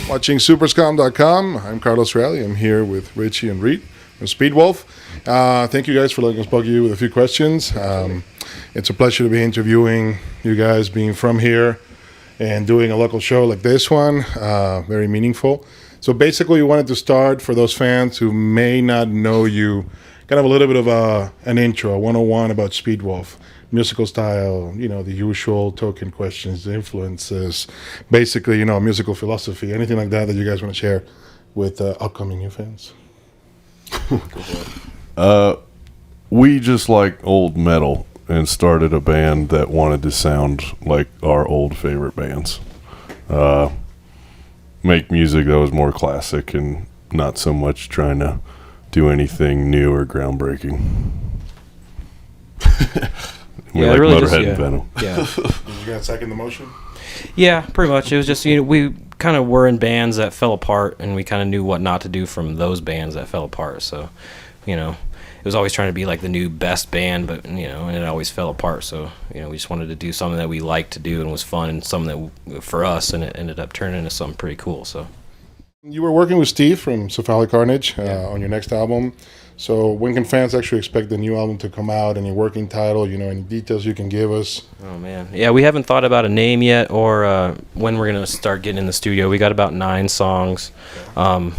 Watching Superskum.com. I'm Carlos Raleigh. I'm here with Richie and Reed from SPEEDWOLF. Thank you guys for letting us bug you with a few questions. It's a pleasure to be interviewing you guys, being from here and doing a local show like this one. Very meaningful. So basically, we wanted to start for those fans who may not know you, kind of a little bit of an intro, a 101 about SPEEDWOLF. Musical style, the usual token questions, the influences, basically, musical philosophy, anything like that you guys want to share with upcoming new fans. We just like old metal and started a band that wanted to sound like our old favorite bands. Make music that was more classic and not so much trying to do anything new or groundbreaking. We like really Motorhead and Venom. Yeah. Did you guys second the motion? Yeah, pretty much. It was just, we kind of were in bands that fell apart, and we kind of knew what not to do from those bands that fell apart. So, it was always trying to be like the new best band, but, and it always fell apart. So, we just wanted to do something that we liked to do and was fun and something that for us, and it ended up turning into something pretty cool. So, you were working with Steve from Cephalic Carnage on your next album. So when can fans actually expect the new album to come out? Any working title? Any details you can give us? Oh, man. Yeah, we haven't thought about a name yet or when we're going to start getting in the studio. We got about 9 songs. Some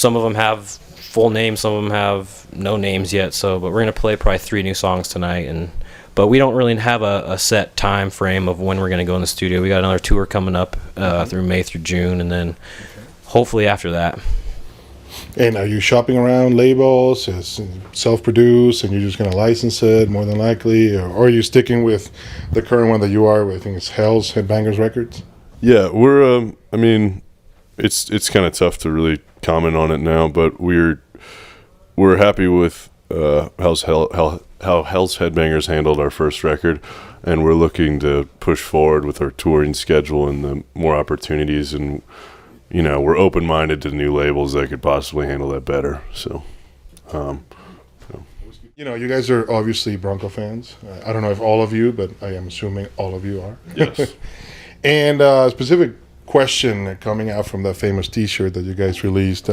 of them have full names. Some of them have no names yet. But we're going to play probably 3 new songs tonight. But we don't really have a set time frame of when we're going to go in the studio. We got another tour coming up through May through June, and then hopefully after that. And are you shopping around labels? Is self-produced and you're just going to license it more than likely? Or are you sticking with the current one that you are with? I think it's Hell's Headbangers Records? Yeah, we're, it's kind of tough to really comment on it now, but we're happy with how Hell's Headbangers handled our first record, and we're looking to push forward with our touring schedule and the more opportunities, and we're open-minded to new labels that could possibly handle that better. So, you guys are obviously Bronco fans. I don't know if all of you, but I am assuming all of you are. Yes. And a specific question coming out from that famous T-shirt that you guys released.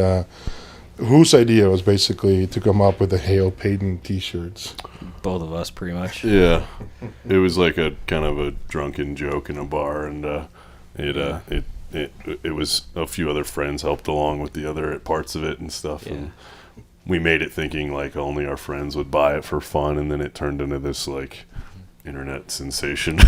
Whose idea was basically to come up with the Hail Payton T-shirts? Both of us, pretty much. Yeah. It was like a kind of a drunken joke in a bar, and it was a few other friends helped along with the other parts of it and stuff. Yeah. And we made it thinking like only our friends would buy it for fun, and then it turned into this like internet sensation.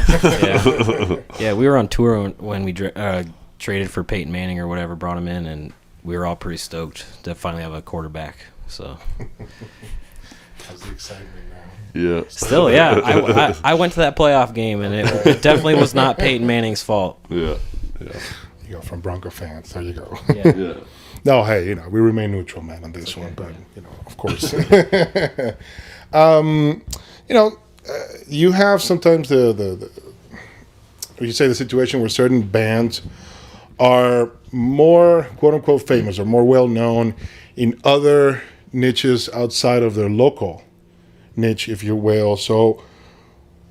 Yeah, we were on tour when we traded for Peyton Manning or whatever, brought him in, and we were all pretty stoked to finally have a quarterback. So how's the excitement now? Yeah. Still, yeah. I went to that playoff game, and it definitely was not Peyton Manning's fault. Yeah. You go from Bronco fans. There you go. Yeah. No, hey, we remain neutral, man, on this one. But of course, you have sometimes the you say the situation where certain bands are more quote unquote famous or more well known in other niches outside of their local niche, if you will. So,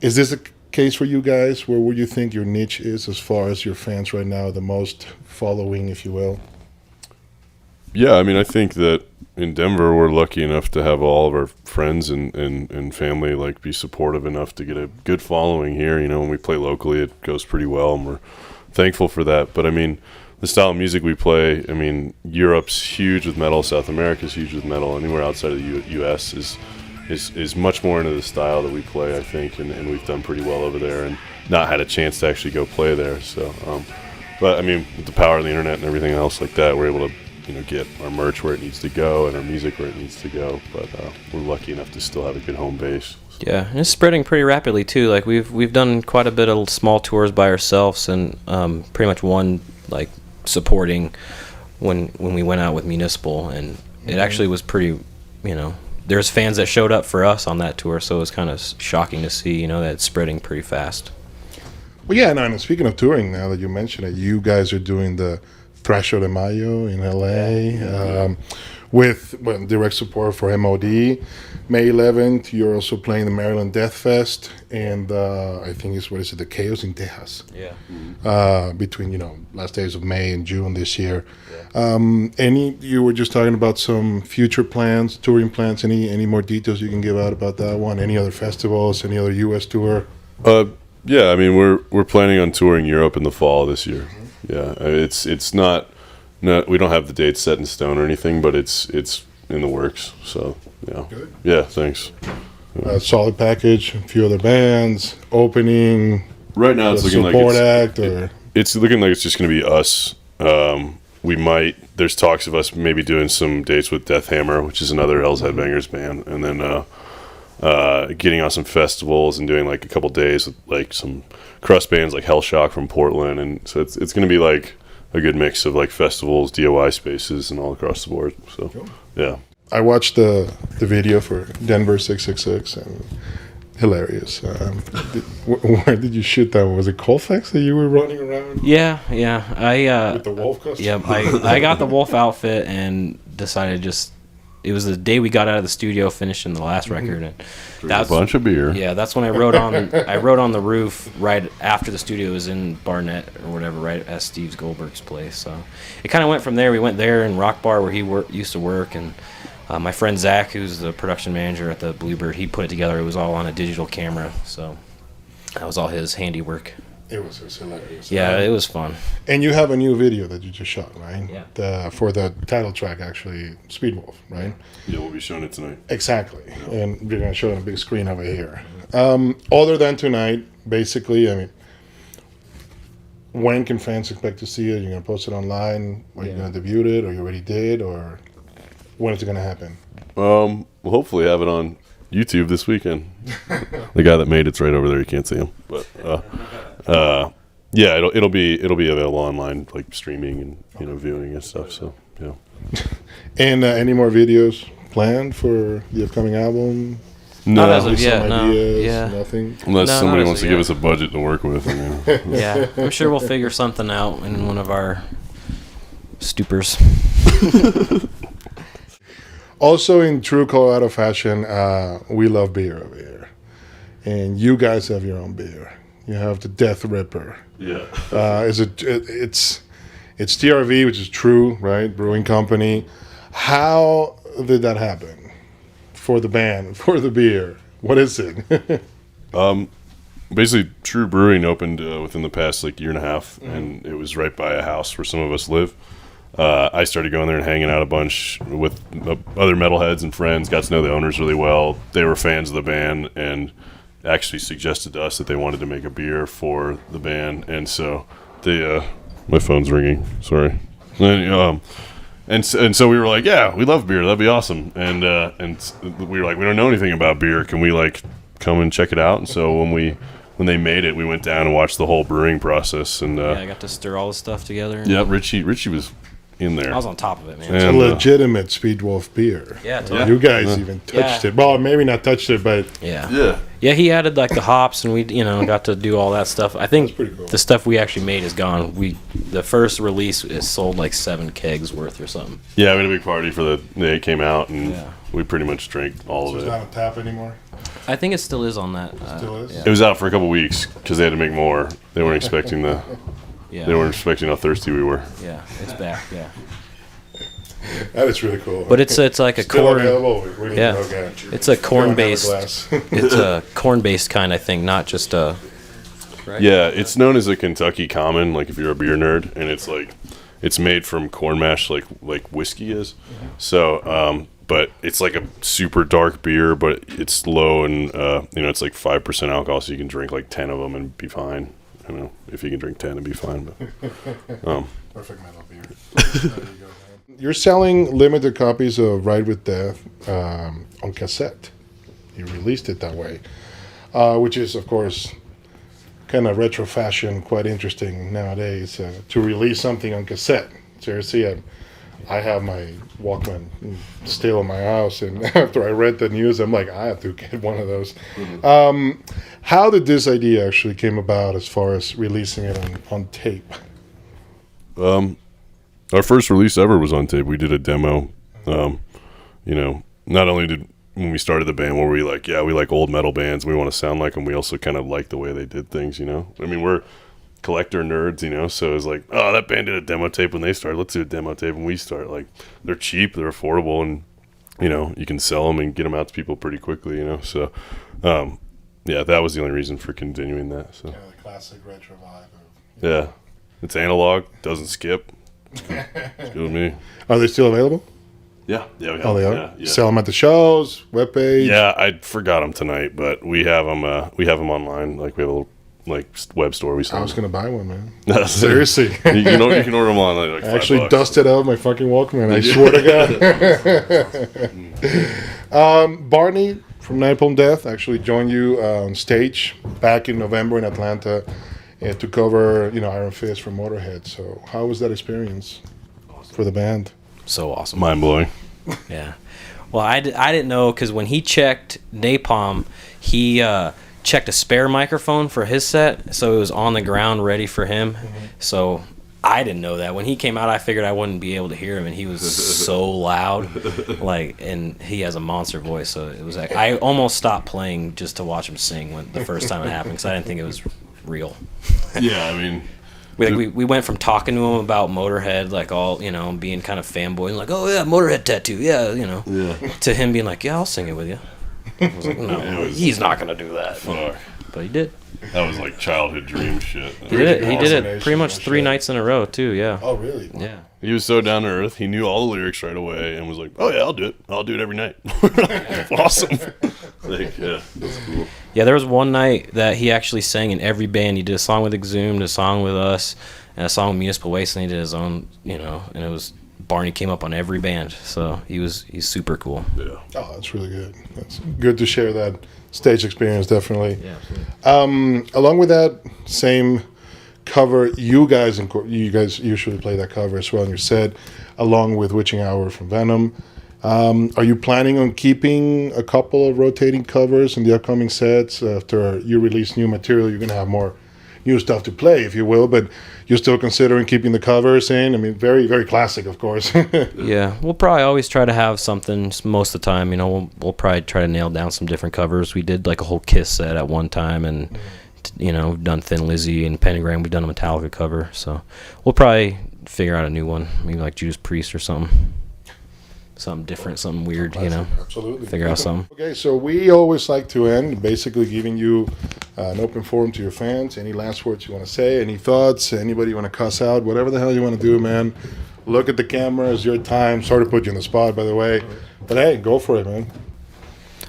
is this a case for you guys? Where would you think your niche is as far as your fans right now, the most following, if you will? Yeah, I think that in Denver we're lucky enough to have all of our friends and family like be supportive enough to get a good following here. When we play locally it goes pretty well, and we're thankful for that. But the style of music we play, Europe's huge with metal, South America's huge with metal, anywhere outside of the U.S. is much more into the style that we play, I think, and we've done pretty well over there and not had a chance to actually go play there. So, but with the power of the internet and everything else like that, we're able to, get our merch where it needs to go and our music where it needs to go. But we're lucky enough to still have a good home base. Yeah, and it's spreading pretty rapidly too. Like we've done quite a bit of small tours by ourselves, and pretty much one like supporting when we went out with Municipal, and it actually was pretty, there's fans that showed up for us on that tour, so it was kind of shocking to see, that it's spreading pretty fast. Well, yeah, no, and speaking of touring, now that you mention it, you guys are doing the Thrasher de Mayo in LA with direct support for MOD. May 11th, you're also playing the Maryland Death Fest, and I think it's the Chaos in Texas. Yeah. Between last days of May and June this year. You were just talking about some future plans, touring plans. Any more details you can give out about that one? Any other festivals? Any other U.S. tour? Yeah, I mean we're planning on touring Europe in the fall this year. Yeah, it's not we don't have the dates set in stone or anything, but it's in the works. So yeah, Good. Yeah, thanks. Solid package, a few other bands, opening. Right now, it's looking like support act, or it's looking like it's just going to be us. There's talks of us maybe doing some dates with Death Hammer, which is another Hell's Headbangers band, and then getting on some festivals and doing like a couple days with like some crust bands like Hellshock from Portland, and so it's going to be like a good mix of like festivals, DIY spaces, and all across the board. So Cool. Yeah. I watched the video for Denver 666 and hilarious. Where did you shoot that one? Was it Colfax that you were running around Yeah. with the wolf costume? Yeah, I got the wolf outfit and decided it was the day we got out of the studio finishing the last record, and That's a bunch of beer. Yeah, that's when I wrote on the roof right after the studio was in Barnett or whatever, right at Steve Goldberg's place. So it kind of went from there. We went there in Rock Bar where he used to work, and my friend Zach, who's the production manager at the Bluebird, he put it together. It was all on a digital camera, so that was all his handiwork. It was hilarious. Yeah, it was fun. And you have a new video that you just shot, right? Yeah. For the title track, actually, Speedwolf, right? Yeah, we'll be showing it tonight. Exactly. And we're going to show it on a big screen over here. Other than tonight, basically, I mean, when can fans expect to see it? You're going to post it online? Are you going to debut it? Or you already did? Or when is it going to happen? We'll hopefully have it on YouTube this weekend. The guy that made it's right over there. You can't see him, but yeah, it'll be available online, like streaming and viewing and stuff. So yeah. And any more videos planned for the upcoming album? Not as No, of yet. Some No. ideas, Yeah. nothing. unless No, somebody not wants as to give yet. us a budget to work with. Yeah, I'm sure we'll figure something out in one of our stupors. Also, in true Colorado fashion, we love beer over here. And you guys have your own beer. You have the Death Ripper. Yeah. It's TRV, which is True, right? Brewing company. How did that happen for the band, for the beer? What is it? Basically, True Brewing opened within the past year and a half, and it was right by a house where some of us live. I started going there and hanging out a bunch with other metalheads and friends, got to know the owners really well. They were fans of the band and actually suggested to us that they wanted to make a beer for the band. And so they, my phone's ringing, sorry. And so we were like, yeah, we love beer. That'd be awesome. And we were like, we don't know anything about beer. Can we come and check it out? And so when they made it, we went down and watched the whole brewing process. And Yeah, I got to stir all the stuff together. yeah, Richie was in there. I was on top of it, man. It's a And, legitimate Speedwolf beer. Yeah, totally. You guys even touched it. Well, maybe not touched it, but Yeah. Yeah, he added the hops, and we got to do all that stuff. I think pretty cool. the stuff we actually made is gone. The first release is sold 7 kegs worth or something. Yeah, we had a big party for the day it came out, and Yeah. we pretty much drank all it's of it. not on tap anymore. I think it still is on that. Still is? Yeah. It was out for a couple weeks because they had to make more. They weren't expecting Yeah. they weren't expecting how thirsty we were. Yeah, it's back. Yeah, That is really cool. but it's like a still corn. available. We need Yeah. to go get it. It's a Fill another corn-based. glass. It's a corn-based kind, I think, not just a. Right? Yeah, it's known as a Kentucky Common. If you're a beer nerd, and it's made from corn mash, like whiskey is. So, but it's a super dark beer, but it's low and it's 5% alcohol, so you can drink 10 of them and be fine. If you can drink 10 and be fine. But Perfect metal beer. There you go, man. You're selling limited copies of Ride with Death on cassette. You released it that way, which is, of course, kind of retro fashion, quite interesting nowadays to release something on cassette. Seriously, I have my Walkman still in my house, and after I read the news, I'm like, I have to get one of those. How did this idea actually came about as far as releasing it on tape? Our first release ever was on tape. We did a demo. Not only did when we started the band, where we like old metal bands, we want to sound like them. We also kind of like the way they did things. I mean, we're collector nerds, so it was like, oh, that band did a demo tape when they started, let's do a demo tape when we start. Like, they're cheap, they're affordable, and you can sell them and get them out to people pretty quickly. So that was the only reason for continuing that. So The classic retro vibe. Yeah, it's analog, doesn't skip. It's good with me. Are they still available? Yeah. Oh, they are. Yeah. Sell them at the shows, webpage. Yeah, I forgot them tonight, but we have them. We have them online. Like, we have a little web store. I was gonna buy one, man. Seriously. you can order them online. Like I actually $5. dusted out my fucking Walkman. I swear to God. Barney from Napalm Death actually joined you on stage back in November in Atlanta to cover, Iron Fist from Motorhead. So how was that experience for the band? So awesome. Mind blowing. Yeah. Well, I didn't know, because when he checked Napalm, he checked a spare microphone for his set, so it was on the ground ready for him. So I didn't know that. When he came out, I figured I wouldn't be able to hear him, and he was so loud, and he has a monster voice. So it was like, I almost stopped playing just to watch him sing the first time it happened, because I didn't think it was real. Yeah, I mean, we went from talking to him about Motorhead, like, all, being kind of fanboy, and like, oh yeah, Motorhead tattoo, to him being like, yeah, I'll sing it with you. I was like, no, he's not gonna do that. Fuck. But he did. That was like childhood dream shit. He did it. He did it pretty much 3 nights in a row too. Yeah. Oh, really? Yeah. He was so down to earth. He knew all the lyrics right away and was like, "Oh yeah, I'll do it. I'll do it every night." Awesome. That's cool. Yeah, there was one night that he actually sang in every band. He did a song with Exhumed, a song with us, and a song with Municipal Waste, and he did his own. And it was Barney came up on every band, so he's super cool. Yeah. Oh, that's really good. That's good to share that stage experience, definitely. Yeah. Absolutely. Along with that same cover, you guys usually play that cover as well in your set, along with Witching Hour from Venom. Are you planning on keeping a couple of rotating covers in the upcoming sets? After you release new material, you're going to have more new stuff to play, if you will, but you're still considering keeping the covers in? I mean, very, very classic, of course. Yeah, we'll probably always try to have something most of the time. We'll probably try to nail down some different covers. We did like a whole Kiss set at one time, and we've done Thin Lizzy and Pentagram. We've done a Metallica cover, so we'll probably figure out a new one, maybe like Judas Priest or something different, something weird. Absolutely. Figure out something. Okay, so we always like to end basically giving you an open forum to your fans. Any last words you want to say? Any thoughts? Anybody you want to cuss out? Whatever the hell you want to do, man. Look at the camera. It's your time. Sorry to put you on the spot, by the way. But hey, go for it, man.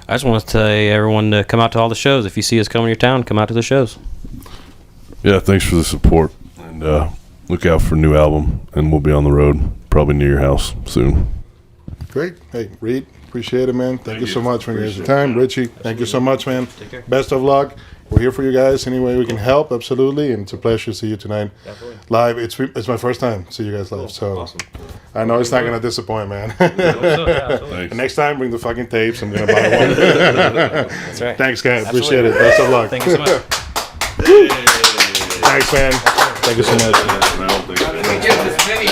I just want to tell everyone to come out to all the shows. If you see us coming to your town, come out to the shows. Yeah, thanks for the support, and look out for a new album, and we'll be on the road, probably near your house soon. Great. Hey, Reed, appreciate it, man. Thank you so much for your time. Richie, thank you so much, man. Take care. Best of luck. We're here for you guys any way we can help, absolutely, and it's a pleasure to see you tonight. Definitely. Live. It's my first time to see you guys live, so Awesome. I know it's not going to disappoint, man. Thanks. Next time, bring the fucking tapes. I'm going to buy one. That's right. Thanks, guys. Absolutely. Appreciate it. Best of luck. Thank you so much. Thanks, man. Thank you so much. Well, thanks. Give this mini